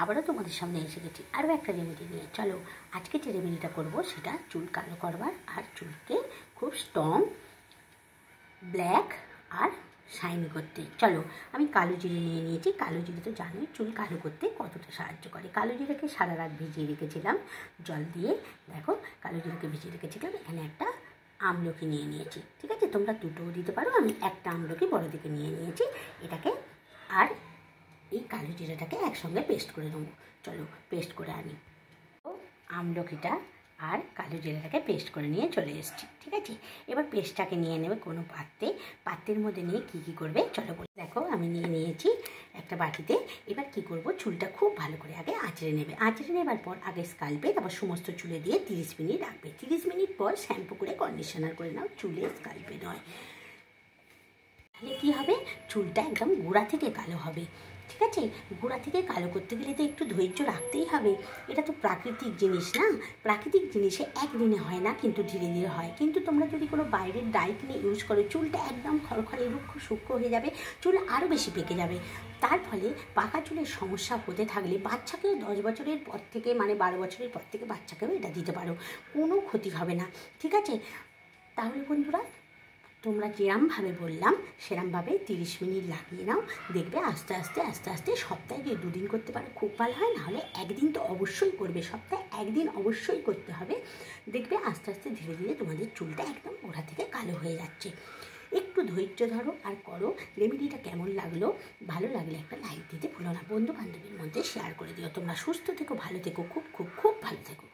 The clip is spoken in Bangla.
আবারও তোমাদের সামনে এসে গেছি আরও একটা রেমেডি নিয়ে। চলো আজকে যে রেমেডিটা করবো সেটা চুল কালো করবার আর চুলকে খুব স্ট্রং, ব্ল্যাক আর শাইনি করতে। চলো আমি কালো জিরে নিয়ে নিয়েছি। কালো জিরে তো জানোই চুল কালো করতে কতটা সাহায্য করে। কালো জিরেকে সারা রাত ভিজিয়ে রেখেছিলাম জল দিয়ে। দেখো কালো জিরেকে ভিজিয়ে রেখেছিলাম। এখানে একটা আমলকি নিয়ে নিয়েছি, ঠিক আছে, তোমরা দুটোও দিতে পারো। আমি একটা আমলকি বড় দিকে নিয়ে নিয়েছি। এটাকে আর এই কালো জিরাটাকে একসঙ্গে পেস্ট করে নেবো। চলো পেস্ট করে আনি। আমলকিটা আর কালো জিরাটাকে পেস্ট করে নিয়ে চলে এসেছি, ঠিক আছে। এবার পেস্টটাকে নিয়ে নেবে কোনো পাত্রের মধ্যে নিয়ে কী করবে চলো বলে। দেখো আমি নিয়ে নিয়েছি একটা বাটিতে। এবার কি করব, চুলটা খুব ভালো করে আগে আঁচড়ে নেবে। আঁচড়ে নেবার পর আগে স্কাল্পে, তারপর সমস্ত চুলে দিয়ে 30 মিনিট রাখবে। 30 মিনিট পর শ্যাম্পু করে কন্ডিশনার করে নাও, চুলে স্কাল্পে নয়। তাহলে কী হবে, চুলটা একদম গোড়া থেকে কালো হবে, ঠিক আছে। গোড়া থেকে কালো করতে গেলে তো একটু ধৈর্য রাখতেই হবে। এটা তো প্রাকৃতিক জিনিস না, প্রাকৃতিক জিনিসে একদিনে হয় না, কিন্তু ধীরে ধীরে হয়। কিন্তু তোমরা যদি কোনো বাইরের ডাই কিনে ইউজ করো, চুলটা একদম খড়খড়ে রুক্ষ সূক্ষ্ম হয়ে যাবে, চুল আরও বেশি পেকে যাবে। তার ফলে পাকা চুলের সমস্যা হতে থাকলে বাচ্চাকেও 10 বছরের পর থেকে, মানে 12 বছরের পর থেকে বাচ্চাকেও এটা দিতে পারো, কোনো ক্ষতি হবে না, ঠিক আছে। তাহলে বন্ধুরা তোমরা যেরমভাবে বললাম সেরমভাবে 30 মিনিট লাগিয়ে নাও। দেখবে আস্তে আস্তে সপ্তাহে যদি 2 দিন করতে পারো খুব ভালো হয়। নাহলে একদিন তো অবশ্যই করবে, সপ্তাহে একদিন অবশ্যই করতে হবে। দেখবে আস্তে আস্তে ধীরে ধীরে তোমাদের চুলটা একদম গোড়া থেকে কালো হয়ে যাচ্ছে। একটু ধৈর্য ধরো আর করো। রেমেডিটা কেমন লাগলো, ভালো লাগলে একটা লাইক দিতে ভুলো না। বন্ধু বান্ধবীর মধ্যে শেয়ার করে দিও। তোমরা সুস্থ থেকো, ভালো থেকো, খুব খুব খুব ভালো থেকো।